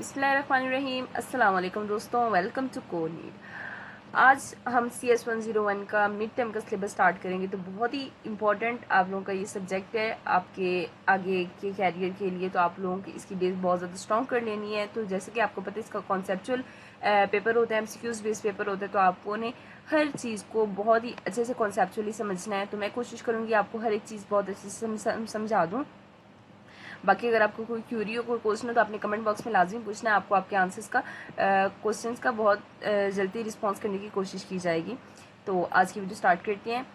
बिस्मिल्लाहिर्रहमानिर्रहीम। अस्सलाम वालेकुम दोस्तों, वेलकम टू कोनीड। आज हम CS101 का मिड टर्म का सिलेबस स्टार्ट करेंगे। तो बहुत ही इम्पॉर्टेंट आप लोगों का ये सब्जेक्ट है आपके आगे के कैरियर के लिए। तो आप लोगों की इसकी बेस बहुत ज़्यादा स्ट्रॉन्ग कर लेनी है। तो जैसे कि आपको पता है इसका कॉन्सेप्चुअल पेपर होता है, MCQs बेस्ड पेपर होता है। तो आपको ने हर चीज़ को बहुत ही अच्छे से कॉन्सेप्चुअली समझना है। तो मैं कोशिश करूँगी आपको हर एक चीज़ बहुत अच्छे से समझा दूँ। बाकी अगर आपको कोई क्यूरी हो, कोई क्वेश्चन हो, तो आपने कमेंट बॉक्स में लाजमी पूछना है। आपको आपके आंसर्स का क्वेश्चंस का बहुत जल्दी रिस्पांस करने की कोशिश की जाएगी। तो आज की वीडियो स्टार्ट करते हैं।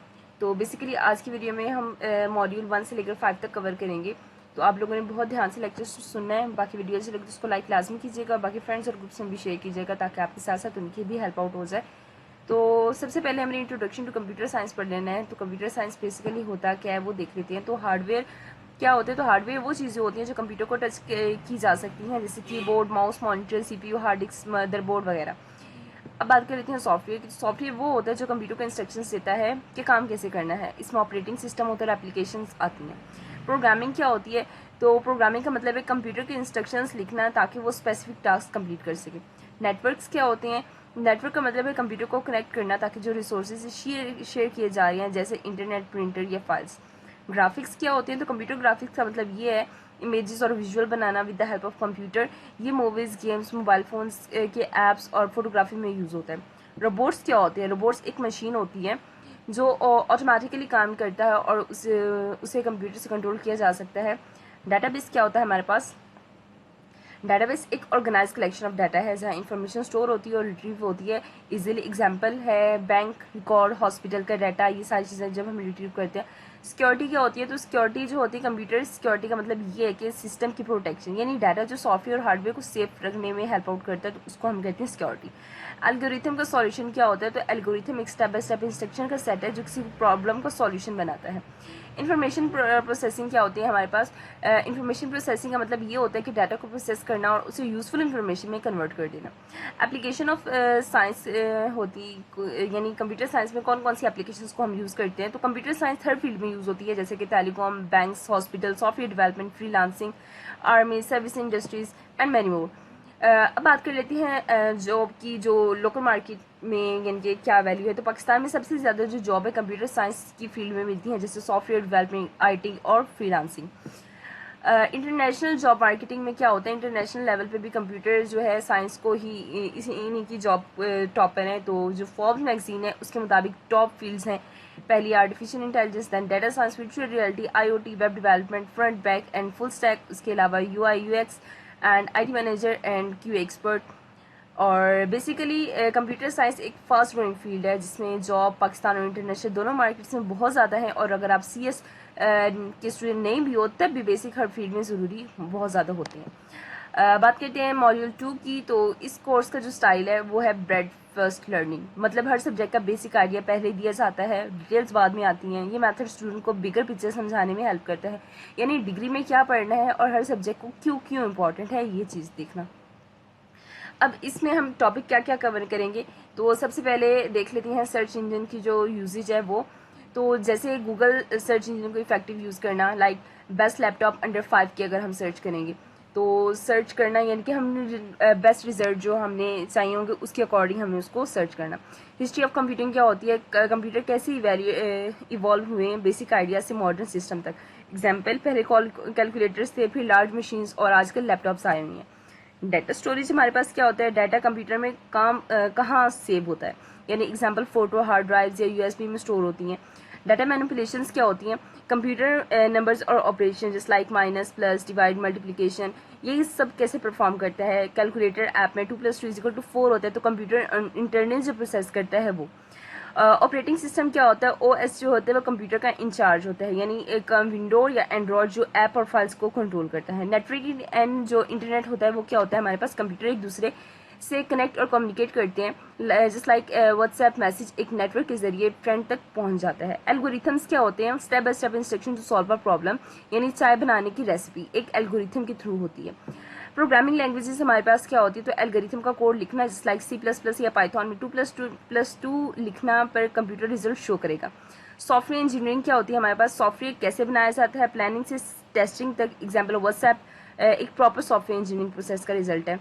तो बेसिकली आज की वीडियो में हम मॉड्यूल 1 से लेकर 5 तक कवर करेंगे। तो आप लोगों ने बहुत ध्यान से लेक्चर्स सुनना है। बाकी वीडियो से लगे तो उसको लाइक लाजमी कीजिएगा। बाकी फ्रेंड्स और ग्रुप्स में भी शेयर कीजिएगा ताकि आपके साथ साथ उनकी भी हेल्प आउट हो जाए। तो सबसे पहले हमने इंट्रोडक्शन टू कंप्यूटर साइंस पढ़ लेना है। तो कंप्यूटर साइंस बेसिकली होता क्या है वो देख लेते हैं। तो हार्डवेयर क्या होते हैं? तो हार्डवेयर वो चीज़ें होती हैं जो कंप्यूटर को टच की जा सकती हैं, जैसे keyboard, mouse, monitor, CPU, hard disk, motherboard वगैरह। अब बात कर लेते हैं सॉफ्टवेयर की। सॉफ्टवेयर वो होता है जो कंप्यूटर को इंस्ट्रक्शंस देता है कि काम कैसे करना है। इसमें ऑपरेटिंग सिस्टम होता है और एप्लीकेशंस आती हैं। प्रोग्रामिंग क्या होती है? तो प्रोग्रामिंग का मतलब है कंप्यूटर के इंस्ट्रक्शंस लिखना ताकि वो स्पेसिफिक टास्क कंप्लीट कर सके। नेटवर्क्स क्या होते हैं? नेटवर्क का मतलब है कंप्यूटर को कनेक्ट करना ताकि जो रिसोर्सेज शेयर किए जा रहे हैं, जैसे इंटरनेट, प्रिंटर या फाइल्स। ग्राफिक्स क्या होते हैं? तो कंप्यूटर ग्राफिक्स का मतलब ये है इमेजेस और visual banana with the help of computer. ये मूवीज़, गेम्स, मोबाइल फ़ोन्स के ऐप्स और फोटोग्राफी में यूज़ होता है। रोबोट्स क्या होते हैं? रोबोट्स एक मशीन होती है जो ऑटोमेटिकली काम करता है और उसे कंप्यूटर से कंट्रोल किया जा सकता है। डाटाबेस क्या होता है हमारे पास? डाटाबेस एक ऑर्गेनाइज कलेक्शन ऑफ डाटा है जहाँ इंफॉर्मेशन स्टोर होती है और रिट्रीव होती है इजीली। एग्जांपल है बैंक रिकॉर्ड, हॉस्पिटल का डाटा, ये सारी चीज़ें जब हम रिट्रीव करते हैं। सिक्योरिटी क्या होती है? तो सिक्योरिटी जो होती है कंप्यूटर सिक्योरिटी का मतलब ये है कि सिस्टम की प्रोटेक्शन, यानी डाटा जो सॉफ्टवेयर और हार्डवेयर को सेफ रखने में हेल्प आउट करता है, तो उसको हम कहते हैं सिक्योरिटी। एल्गोरिथम का सॉल्यूशन क्या होता है? तो एल्गोरिथम एक स्टेप बाय स्टेप इंस्ट्रक्शन का सेट है जो किसी प्रॉब्लम का सॉल्यूशन बनाता है। इन्फॉर्मेशन प्रोसेसिंग क्या होती है हमारे पास? इन्फॉर्मेशन प्रोसेसिंग का मतलब ये होता है कि डाटा को प्रोसेस करना और उसे यूजफुल इन्फॉर्मेशन में कन्वर्ट कर देना। एप्लीकेशन ऑफ साइंस होती, यानी कंप्यूटर साइंस में कौन कौन सी एप्लीकेशंस को हम यूज़ करते हैं? तो कंप्यूटर साइंस हर फील्ड में यूज़ होती है, जैसे कि telecom, banks, hospital, software development, freelancing, army, service industries and many more. अब बात कर लेते हैं जॉब की, जो लोकल मार्केट में यानी कि क्या वैल्यू है। तो पाकिस्तान में सबसे ज़्यादा जो जॉब है कंप्यूटर साइंस की फील्ड में मिलती हैं, जैसे सॉफ्टवेयर डेवलपमेंट, IT और फ्रीलांसिंग। इंटरनेशनल जॉब मार्केटिंग में क्या होता है? इंटरनेशनल लेवल पे भी कंप्यूटर जो है साइंस को ही इन्हीं की जॉब टॉपर है। तो जो फोर्ब्स मैगजीन है उसके मुताबिक टॉप फील्ड्स हैं, पहली artificial intelligence, then data science, virtual reality, IoT, web development, front back end full stack, उसके अलावा UI UX and IT manager and QA expert. और बेसिकली कंप्यूटर साइंस एक फास्ट ग्रोइंग फील्ड है जिसमें job Pakistan और international दोनों markets में बहुत ज़्यादा है। और अगर आप CS के स्टूडेंट नहीं भी हो तब भी बेसिक हर फील्ड में ज़रूरी बहुत ज़्यादा होते हैं। बात करते हैं मॉड्यूल 2 की। तो इस कोर्स का जो स्टाइल है वो है ब्रेड फर्स्ट लर्निंग, मतलब हर सब्जेक्ट का बेसिक आइडिया पहले दिया जाता है, डिटेल्स बाद में आती हैं। ये मेथड स्टूडेंट को बिगर पिक्चर समझाने में हेल्प करता है, यानी डिग्री में क्या पढ़ना है और हर सब्जेक्ट को क्यों क्यों इम्पॉर्टेंट है ये चीज़ देखना। अब इसमें हम टॉपिक क्या क्या कवर करेंगे? तो सबसे पहले देख लेते हैं सर्च इंजन की जो यूजेज है वो। तो जैसे गूगल सर्च इंजन को इफेक्टिव यूज़ करना, लाइक बेस्ट लैपटॉप अंडर 5 की अगर हम सर्च करेंगे तो सर्च करना, यानी कि हमने बेस्ट रिजल्ट जो हमने चाहिए होंगे उसके अकॉर्डिंग हमें उसको सर्च करना। हिस्ट्री ऑफ कंप्यूटिंग क्या होती है? कंप्यूटर कैसे इवॉल्व हुए हैं बेसिक आइडिया से मॉडर्न सिस्टम तक। एग्जाम्पल, पहले कैलकुलेटर्स थे, फिर लार्ज मशीन्स और आजकल लैपटॉप्स आए हुए हैं। डाटा स्टोरेज हमारे पास क्या होता है? डाटा कंप्यूटर में कहाँ सेव होता है, यानी एग्जांपल फोटो हार्ड ड्राइव्स या USB में स्टोर होती हैं। डाटा मैनिपुलेशंस क्या होती हैं? कंप्यूटर नंबर्स और ऑपरेशन जैसे like minus, plus, divide, multiplication, ये सब कैसे परफॉर्म करता है। कैलकुलेटर ऐप में 2+2=4 होता है, तो कंप्यूटर इंटरनल जो प्रोसेस करता है वो। ऑपरेटिंग सिस्टम क्या होता है? OS जो होता है वो कंप्यूटर का इंचार्ज होता है, यानी एक विंडो या एंड्रॉयड जो ऐप और फाइल्स को कंट्रोल करता है। नेटवर्किंग एंड जो इंटरनेट होता है वो क्या होता है? हमारे पास कंप्यूटर एक दूसरे से कनेक्ट और कम्युनिकेट करते हैं, जस्ट लाइक व्हाट्सएप मैसेज एक नेटवर्क के जरिए फ्रेंड तक पहुंच जाता है। एल्गोरिथम्स क्या होते हैं? Step by step instruction to solve a problem, यानी चाय बनाने की रेसिपी एक एल्गोरिथम के थ्रू होती है। प्रोग्रामिंग लैंग्वेजेस हमारे पास क्या होती है? तो एल्गोरिथम का कोड लिखना, जस्ट लाइक C++ या पाइथन में 2+2 लिखना पर कंप्यूटर रिजल्ट शो करेगा। सॉफ्टवेयर इंजीनियरिंग क्या होती है हमारे पास? सॉफ्टवेयर कैसे बनाया जाता है, प्लानिंग से टेस्टिंग तक। एग्जाम्पल व्हाट्सएप एक प्रॉपर सॉफ्टवेयर इंजीनियरिंग प्रोसेस का रिजल्ट है।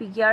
PKR